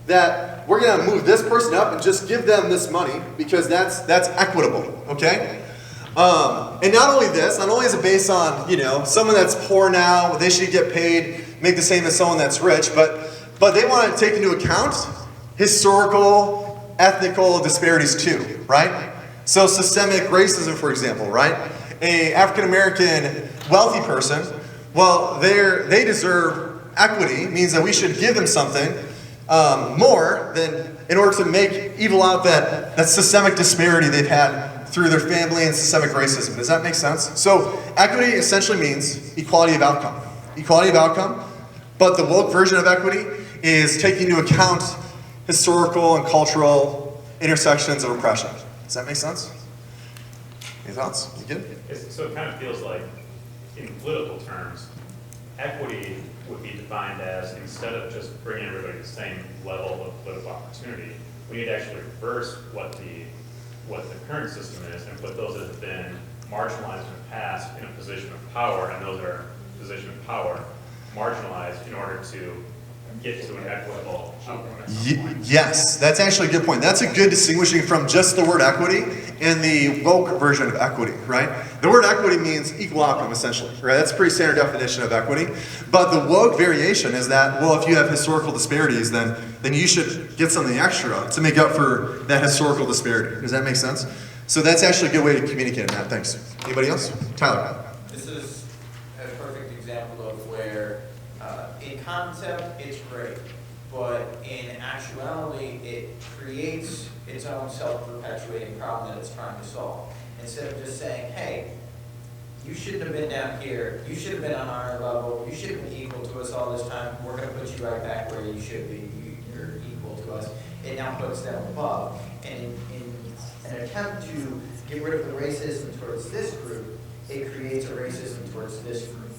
That we're going to move this person up and just give them this money because that's equitable, okay? And not only this, not only is it based on, someone that's poor now, they should get paid, make the same as someone that's rich, but they want to take into account historical, ethnical disparities too, right? So systemic racism, for example, right? A African-American wealthy person, well, they deserve equity, means that we should give them something more than in order to evil out that systemic disparity they've had through their family and systemic racism. Does that make sense? So equity essentially means equality of outcome. Equality of outcome, but the woke version of equity is taking into account historical and cultural intersections of oppression. Does that make sense? Any thoughts? You good? So it kind of feels like, in political terms, equity would be defined as, instead of just bringing everybody to the same level of political opportunity, we need to actually reverse what the current system is and put those that have been marginalized in the past in a position of power, and those that are in a position of power marginalized in order to get to an equitable outcome at some point. Yes, that's actually a good point. That's a good distinguishing from just the word equity and the woke version of equity, right? The word equity means equal outcome, essentially, right? That's a pretty standard definition of equity. But the woke variation is that, well, if you have historical disparities, then you should get something extra to make up for that historical disparity. Does that make sense? So that's actually a good way to communicate that. Thanks. Anybody else? Tyler. This is a perfect example of where, in concept, it's great, but in actuality, it creates its own self-perpetuating problem that it's trying to solve. Instead of just saying, hey, you shouldn't have been down here, you should have been on our level, you should have been equal to us all this time, we're gonna put you right back where you should be, you're equal to us. It now puts them above. And in an attempt to get rid of the racism towards this group, it creates a racism towards this group.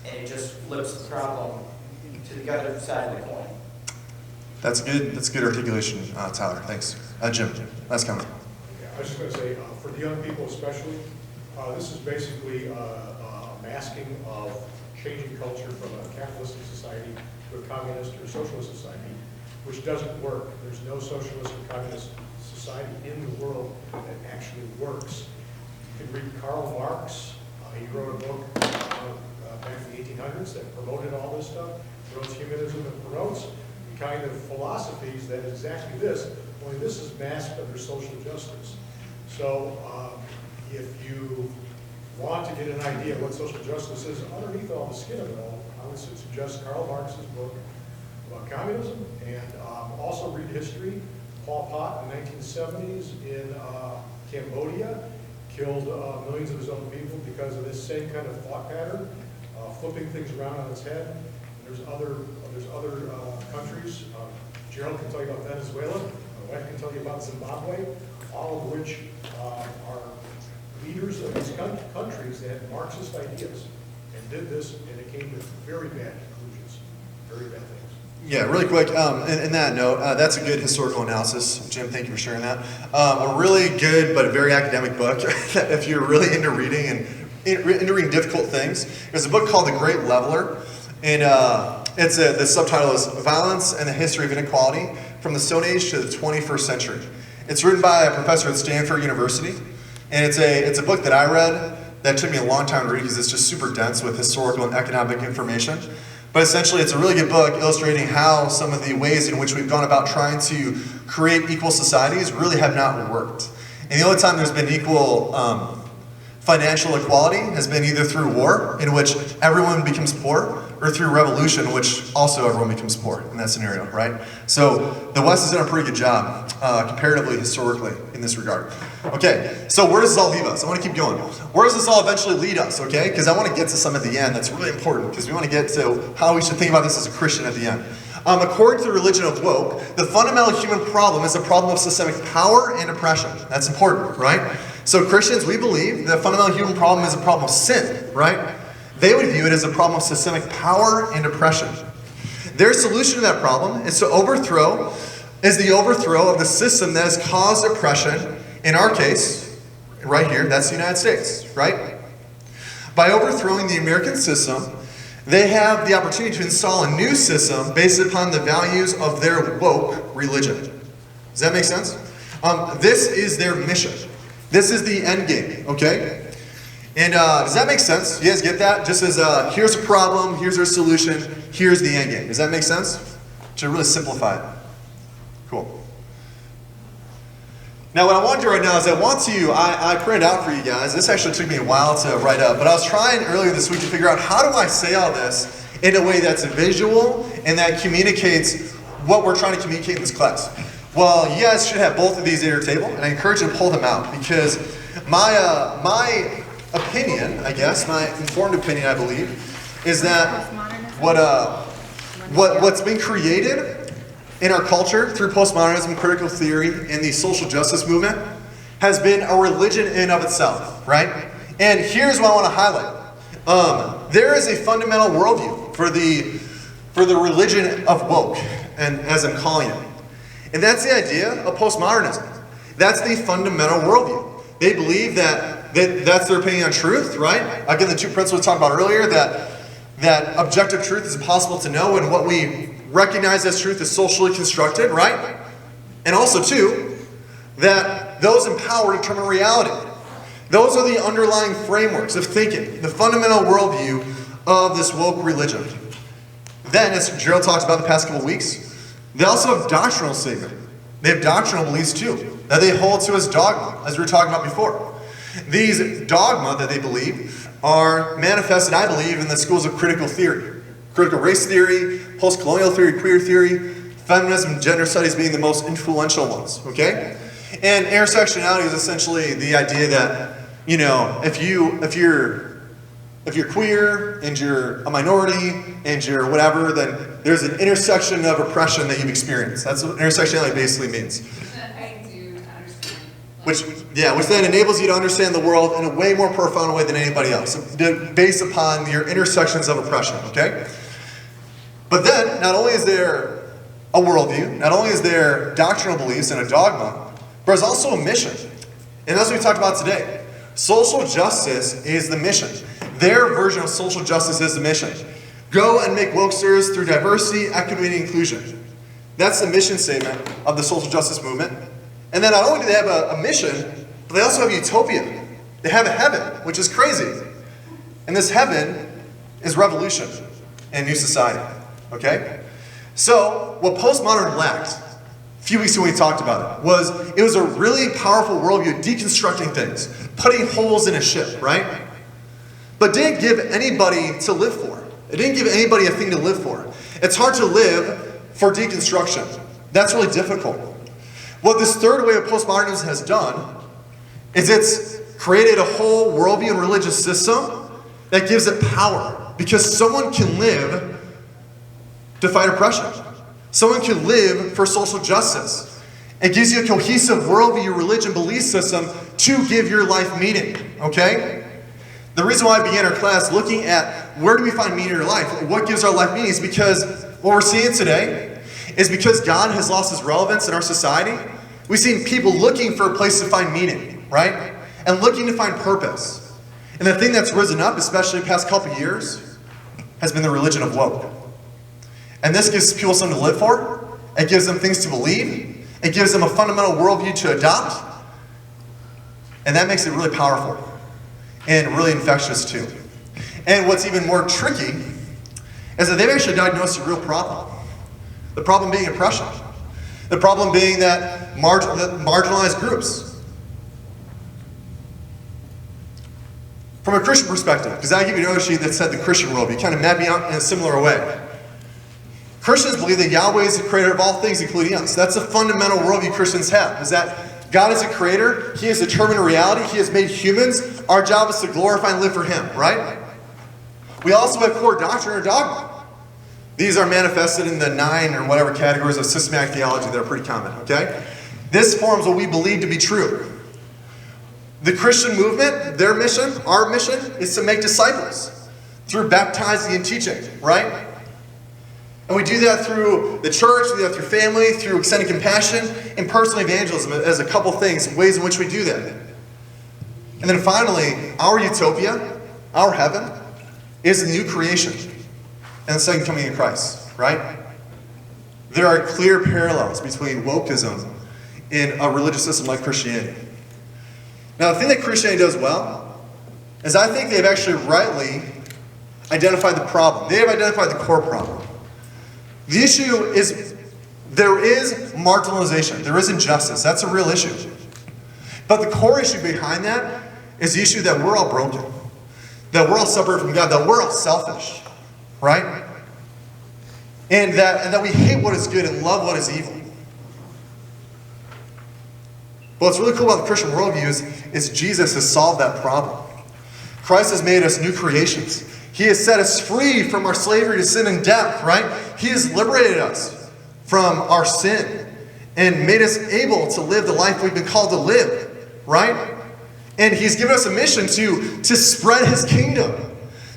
And it just flips the problem to the other side of the coin. That's good articulation, Tyler. Thanks. Jim, last comment. Yeah, I was just going to say, for the young people especially, this is basically a masking of changing culture from a capitalistic society to a communist or socialist society, which doesn't work. There's no socialist or communist society in the world that actually works. You can read Karl Marx. He wrote a book back in the 1800s that promoted all this stuff, promotes humanism and promotes the kind of philosophies that is exactly this, only this is masked under social justice. So if you want to get an idea of what social justice is underneath all the skin of it all, I would suggest Karl Marx's book about communism, and also read history. Pol Pot in the 1970s in Cambodia killed millions of his own people because of this same kind of thought pattern, flipping things around on its head. And there's other countries. Jerald can tell you about Venezuela. My wife can tell you about Zimbabwe, all of which are leaders of these countries that had Marxist ideas and did this, and it came to very bad conclusions, very bad things. Yeah, really quick, in that note, that's a good historical analysis. Jim, thank you for sharing that. A really good but very academic book, if you're really into reading and into reading difficult things. There's a book called The Great Leveler, and the subtitle is Violence and the History of Inequality from the Stone Age to the 21st Century. It's written by a professor at Stanford University, and it's a book that I read that took me a long time to read because it's just super dense with historical and economic information. But essentially, it's a really good book illustrating how some of the ways in which we've gone about trying to create equal societies really have not worked. And the only time there's been equal financial equality has been either through war, in which everyone becomes poor, or through revolution, which also everyone becomes poor in that scenario, right? So the West has done a pretty good job, comparatively, historically, in this regard. Okay, so where does this all leave us? I want to keep going. Where does this all eventually lead us, okay? Because I want to get to some at the end that's really important, because we want to get to how we should think about this as a Christian at the end. According to the religion of woke, the fundamental human problem is a problem of systemic power and oppression. That's important, right? So Christians, we believe the fundamental human problem is a problem of sin, right? They would view it as a problem of systemic power and oppression. Their solution to that problem is the overthrow of the system that has caused oppression. In our case, right here, that's the United States, right? By overthrowing the American system, they have the opportunity to install a new system based upon the values of their woke religion. Does that make sense? This is their mission. This is the end game, okay? And does that make sense? You guys get that? Just as here's a problem, here's our solution, here's the end game. Does that make sense? To really simplify it. Cool. Now what I want to do right now is I printed out for you guys. This actually took me a while to write up, but I was trying earlier this week to figure out how do I say all this in a way that's visual and that communicates what we're trying to communicate in this class. Well, you guys should have both of these at your table, and I encourage you to pull them out because my opinion, I guess, my informed opinion, I believe, is that what's been created in our culture through postmodernism, critical theory, and the social justice movement has been a religion in and of itself, right? And here's what I want to highlight. There is a fundamental worldview for the religion of woke, and as I'm calling it. And that's the idea of postmodernism. That's the fundamental worldview. They believe that's their opinion on truth, right? Again, the two principles we talked about earlier, that objective truth is impossible to know, and what we recognize as truth is socially constructed, right? And also, too, that those in power determine reality. Those are the underlying frameworks of thinking, the fundamental worldview of this woke religion. Then, as Jerald talked about the past couple of weeks, they also have doctrinal statement. They have doctrinal beliefs too, that they hold to as dogma, as we were talking about before. These dogma that they believe are manifested, I believe, in the schools of critical theory. Critical race theory, post-colonial theory, queer theory, feminism, and gender studies being the most influential ones, okay? And intersectionality is essentially the idea that you know, if you're queer and you're a minority and you're whatever, then there's an intersection of oppression that you've experienced. That's what intersectionality basically means. I do understand. Which then enables you to understand the world in a way more profound way than anybody else, based upon your intersections of oppression, okay? But then, not only is there a worldview, not only is there doctrinal beliefs and a dogma, but there's also a mission. And that's what we talked about today. Social justice is the mission. Their version of social justice is the mission. Go and make wokesters through diversity, equity, and inclusion. That's the mission statement of the social justice movement. And then not only do they have a mission, but they also have utopia. They have a heaven, which is crazy. And this heaven is revolution and new society. Okay? So, what postmodern lacked, a few weeks ago when we talked about it was a really powerful worldview deconstructing things, putting holes in a ship, right? But didn't give anybody to live for. It didn't give anybody a thing to live for. It's hard to live for deconstruction. That's really difficult. What this third wave of postmodernism has done is it's created a whole worldview and religious system that gives it power. Because someone can live to fight oppression. Someone can live for social justice. It gives you a cohesive worldview, religion, belief system to give your life meaning, okay? The reason why I began our class looking at where do we find meaning in our life, what gives our life meaning, is because what we're seeing today is because God has lost his relevance in our society. We've seen people looking for a place to find meaning, right? And looking to find purpose. And the thing that's risen up, especially the past couple of years, has been the religion of woke. And this gives people something to live for. It gives them things to believe. It gives them a fundamental worldview to adopt. And that makes it really powerful. And really infectious too. And what's even more tricky is that they've actually diagnosed a real problem. The problem being oppression. The problem being that marginalized groups. From a Christian perspective, because I give you another sheet that said the Christian worldview, kind of mapping out in a similar way. Christians believe that Yahweh is the creator of all things, including us. That's a fundamental worldview Christians have, is that God is a creator, he has determined a reality, he has made humans. Our job is to glorify and live for him, right? We also have core doctrine or dogma. These are manifested in the 9 or whatever categories of systematic theology that are pretty common, okay? This forms what we believe to be true. The Christian movement, their mission, our mission, is to make disciples through baptizing and teaching, right? And we do that through the church, we do that through family, through extended compassion, and personal evangelism as a couple things, ways in which we do that. And then finally, our utopia, our heaven, is a new creation and the second coming of Christ, right? There are clear parallels between wokeism and a religious system like Christianity. Now, the thing that Christianity does well is I think they've actually rightly identified the problem. They have identified the core problem. The issue is there is marginalization. There is injustice. That's a real issue. But the core issue behind that is the issue that we're all broken. That we're all separated from God. That we're all selfish. Right? And that we hate what is good and love what is evil. But what's really cool about the Christian worldview is Jesus has solved that problem. Christ has made us new creations. He has set us free from our slavery to sin and death, right? He has liberated us from our sin and made us able to live the life we've been called to live, right? And he's given us a mission to spread his kingdom,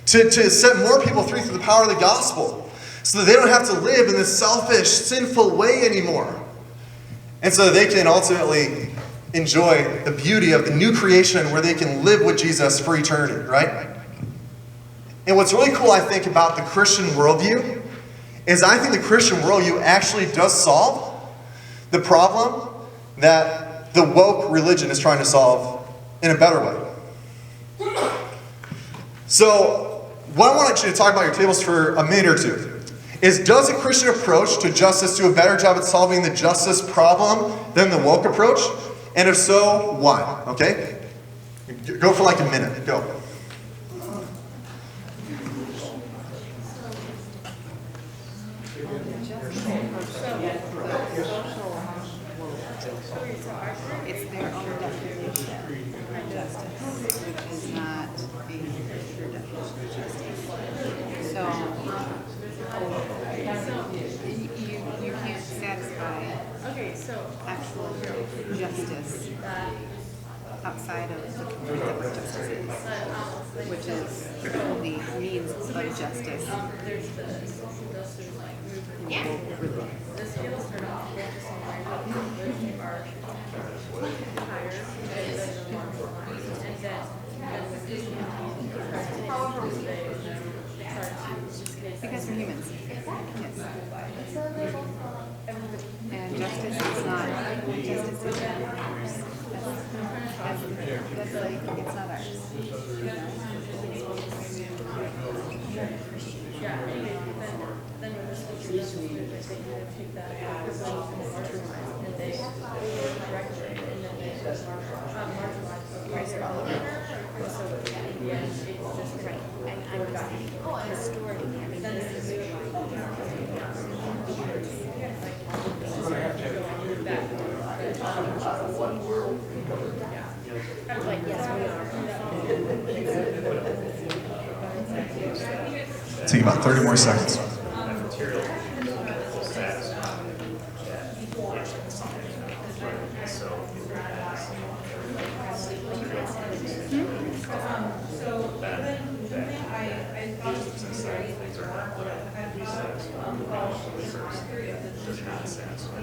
to set more people free through the power of the gospel, so that they don't have to live in this selfish, sinful way anymore. And so that they can ultimately enjoy the beauty of the new creation where they can live with Jesus for eternity, right? And what's really cool, I think, about the Christian worldview is I think the Christian worldview actually does solve the problem that the woke religion is trying to solve in a better way. So, what I want you to talk about your tables for a minute or two is, does a Christian approach to justice do a better job at solving the justice problem than the woke approach? And if so, why? Okay? Go for like a minute. Go. It's their own definition of justice. which is the means of justice. There's the social justice movement. Yeah. This scale start off with just on our privilege are higher than the marginalized, and then as the Because we're humans. Yes. And justice is not ours. That's like, it's not ours. Yeah, then with the social justice movement, they kind of take that as marginalized, and they correct it, and then they marginalized Price it all over. So in the end, it's just Right. I'm just saying, historically, I mean, this is like, yes, we are. Take about 30 more seconds. That material will satisfy that itch in something. So I thought it was very does not satisfy.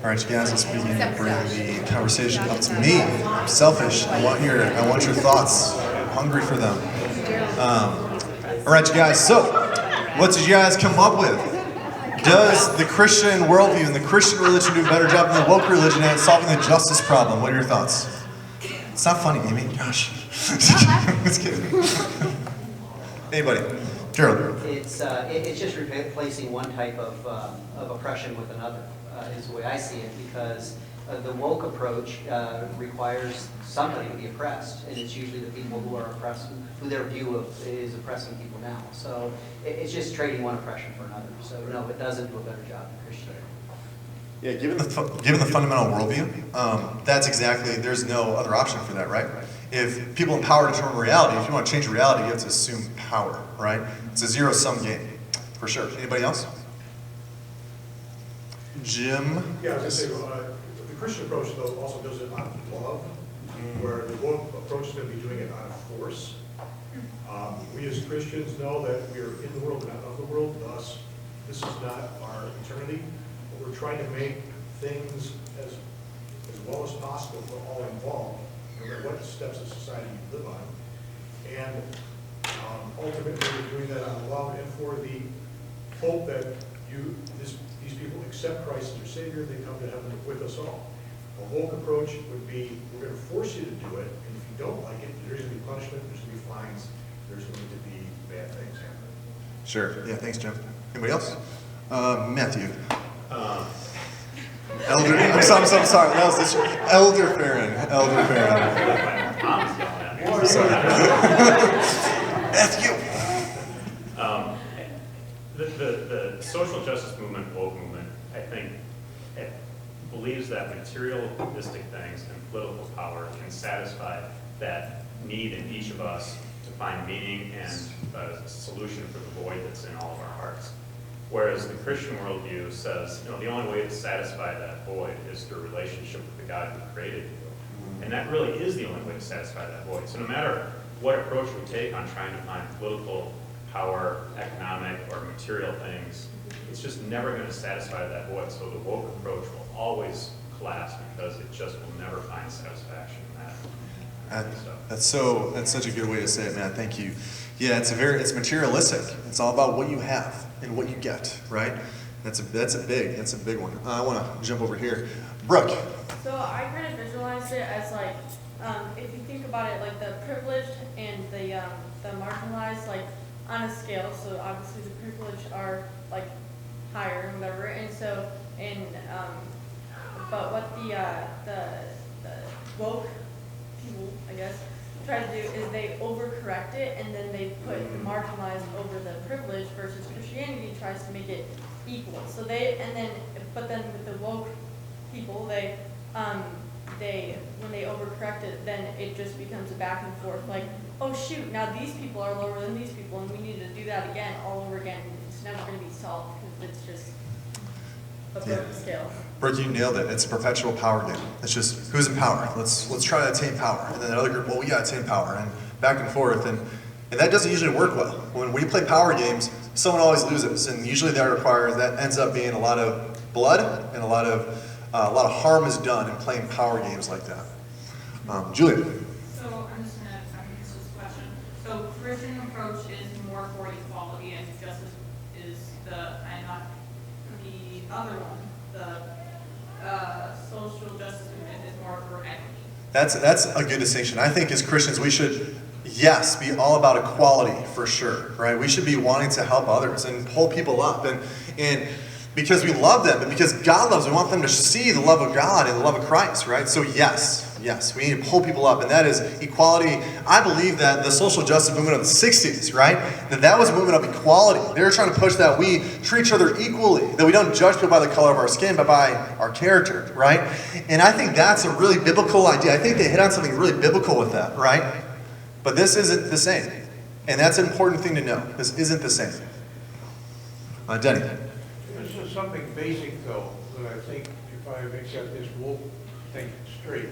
All right, you guys, let's begin to bring the conversation up to me. I'm selfish. I want your thoughts. I'm hungry for them. All right, you guys. So, what did you guys come up with? Does the Christian worldview and the Christian religion do a better job than the woke religion at solving the justice problem? What are your thoughts? It's not funny, Amy. Gosh. Just kidding. Anybody? Jerald. It's just replacing one type of oppression with another, is the way I see it, because the woke approach requires somebody to be oppressed, and it's usually the people who are oppressed, who their view of is oppressing people now. So it's just trading one oppression for another. So no, it doesn't do a better job than Christianity. Yeah, given the fundamental worldview, that's exactly, there's no other option for that, right? If people in power determine reality, if you want to change reality, you have to assume power, right? It's a zero-sum game, for sure. Anybody else? Jim? Yeah, I was going to say, the Christian approach, though, also does it on love, where the woke approach is going to be doing it on force. We as Christians know that we are in the world, not of the world, thus this is not our eternity. But we're trying to make things as well as possible for all involved, no matter what steps of society you live on. And ultimately, we're doing that on love and for the hope that these people accept Christ as their Savior, they come to heaven with us all. A woke approach would be, we're going to force you to do it, and if you don't like it, there's going to be punishment, there's going to be fines, there's going to be bad things happening. Sure. Yeah, thanks, Jim. Anybody else? Matthew. Elder, I'm sorry, that was this Elder Farron. Elder Farron. Sorry. Matthew. The social justice movement, woke movement, I think, it believes that materialistic things and political power can satisfy that need in each of us to find meaning and a solution for the void that's in all of our hearts. Whereas the Christian worldview says, the only way to satisfy that void is through a relationship with the God who created you. And that really is the only way to satisfy that void. So no matter what approach we take on trying to find political power, economic, or material things, it's just never going to satisfy that void. So the woke approach will always collapse because it just will never find satisfaction in that. That's such a good way to say it, man. Thank you. Yeah, it's materialistic. It's all about what you have and what you get, right? That's a big one. I want to jump over here. Brooke. So I kind of visualized it as like, if you think about it, like the privileged and the marginalized, like on a scale. So obviously the privileged are like higher and whatever, and so but what the woke people, I guess, try to do is they overcorrect it, and then they put the marginalized over the privileged, versus Christianity tries to make it equal. So but then with the woke people, when they overcorrect it, then it just becomes a back and forth, like, oh shoot, now these people are lower than these people, and we need to do that again, all over again. It's never going to be solved, because it's just... above Yeah. the scale. Brooke, you nailed it. It's a perpetual power game. It's just, who's in power? Let's try to attain power. And then another group, well, we got to attain power. And back and forth. And that doesn't usually work well. When we play power games, someone always loses. And usually that ends up being a lot of blood and a lot of harm is done in playing power games like that. Julia. So I'm just gonna answer this question. So Christian approach is more for equality and justice is and not the other one, the social justice movement is more for equity. That's a good distinction. I think as Christians we should, yes, be all about equality for sure, right? We should be wanting to help others and pull people up and because we love them and because God loves them, we want them to see the love of God and the love of Christ, right? So yes, we need to pull people up, and that is equality. I believe that the social justice movement of the 60s, right? That was a movement of equality. They were trying to push that we treat each other equally, that we don't judge people by the color of our skin, but by our character, right? And I think that's a really biblical idea. I think they hit on something really biblical with that, right? But this isn't the same. And that's an important thing to know. This isn't the same. Denny. This is something basic, though, that I think if I make up this wolf thing straight.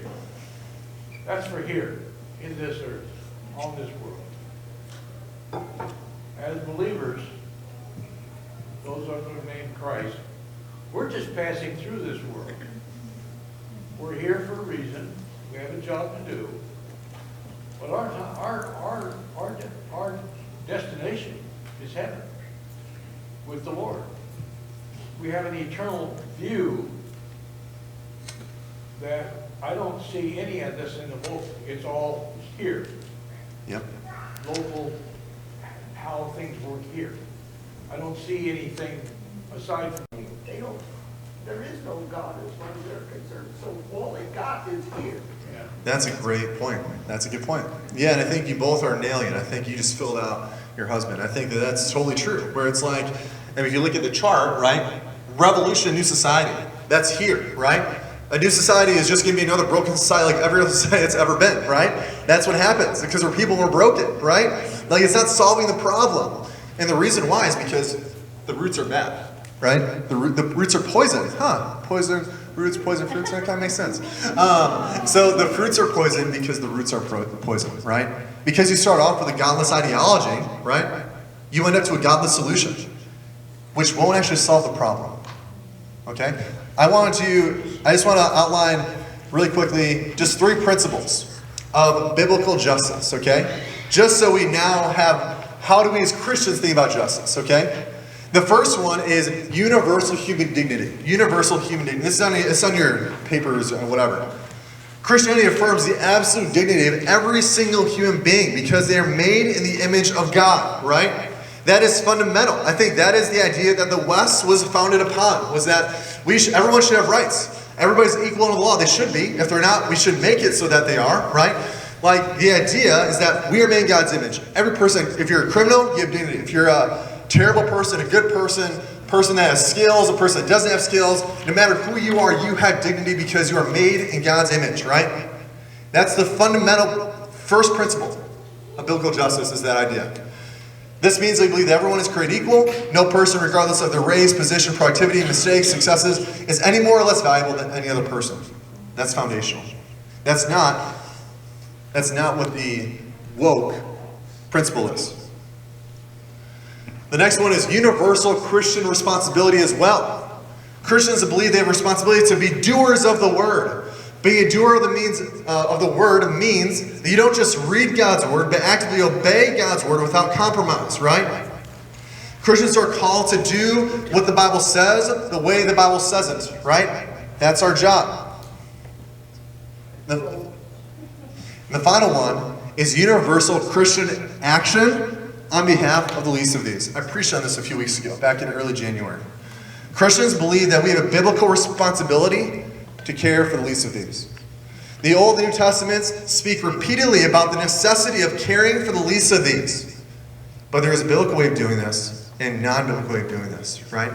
That's for here, in this earth, on this world. As believers, those under the name Christ, we're just passing through this world. We're here for a reason. We have a job to do. But our destination is heaven with the Lord. We have an eternal view that I don't see any of this in the book. It's all here. Yep. Local, how things work here. I don't see anything aside from there is no God as far as they're concerned. So all they got is here. Yeah. That's a great point. That's a good point. Yeah, and I think you both are nailing it. I think you just filled out your husband. I think that's totally true. Where it's like, and if you look at the chart, right? Revolution, new society. That's here, right? A new society is just going to be another broken society like every other society that's ever been, right? That's what happens because our people were broken, right? Like it's not solving the problem. And the reason why is because the roots are bad, right? The roots are poison. Poison roots, poison fruits, that kind of makes sense. So the fruits are poison because the roots are poison, right? Because you start off with a godless ideology, right? You end up to a godless solution, which won't actually solve the problem, okay? I just want to outline really quickly just 3 principles of biblical justice, okay? Just so we now have, how do we as Christians think about justice, okay? The first one is universal human dignity. Universal human dignity. It's on your papers or whatever. Christianity affirms the absolute dignity of every single human being because they are made in the image of God, right? That is fundamental. I think that is the idea that the West was founded upon, was that everyone should have rights. Everybody's equal under the law. They should be. If they're not, we should make it so that they are, right? Like, the idea is that we are made in God's image. Every person, if you're a criminal, you have dignity. If you're a terrible person, a good person that has skills, a person that doesn't have skills, no matter who you are, you have dignity because you are made in God's image, right? That's the fundamental first principle of biblical justice, is that idea. This means they believe that everyone is created equal. No person, regardless of their race, position, productivity, mistakes, successes, is any more or less valuable than any other person. That's foundational. That's not what the woke principle is. The next one is universal Christian responsibility as well. Christians believe they have responsibility to be doers of the word. Being a doer of the word means that you don't just read God's word, but actively obey God's word without compromise, right? Christians are called to do what the Bible says the way the Bible says it, right? That's our job. The final one is universal Christian action on behalf of the least of these. I preached on this a few weeks ago, back in early January. Christians believe that we have a biblical responsibility to care for the least of these. The Old and New Testaments speak repeatedly about the necessity of caring for the least of these. But there is a biblical way of doing this and a non-biblical way of doing this, right?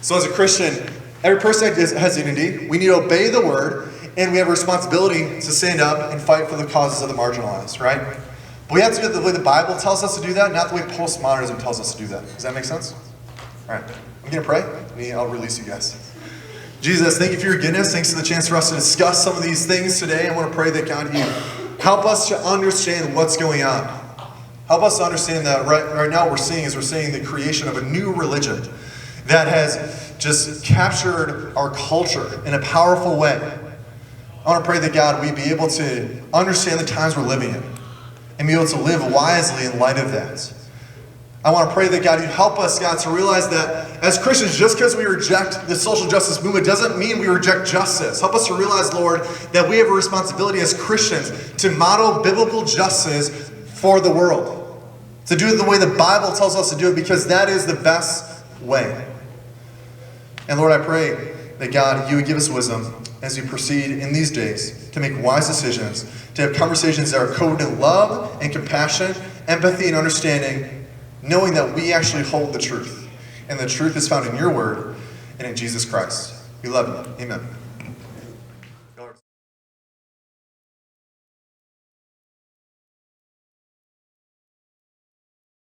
So as a Christian, every person has dignity. We need to obey the word, and we have a responsibility to stand up and fight for the causes of the marginalized, right? But we have to do it the way the Bible tells us to do that, not the way postmodernism tells us to do that. Does that make sense? All right. I'm going to pray, and I'll release you guys. Jesus, thank you for your goodness. Thanks for the chance for us to discuss some of these things today. I want to pray that, God, you help us to understand what's going on. Help us to understand that right now what we're seeing the creation of a new religion that has just captured our culture in a powerful way. I want to pray that, God, we be able to understand the times we're living in and be able to live wisely in light of that. I want to pray that, God, you help us, God, to realize that as Christians, just because we reject the social justice movement doesn't mean we reject justice. Help us to realize, Lord, that we have a responsibility as Christians to model biblical justice for the world. To do it the way the Bible tells us to do it, because that is the best way. And Lord, I pray that, God, you would give us wisdom as we proceed in these days to make wise decisions, to have conversations that are coded in love and compassion, empathy and understanding, knowing that we actually hold the truth. And the truth is found in your word and in Jesus Christ. We love you. Amen.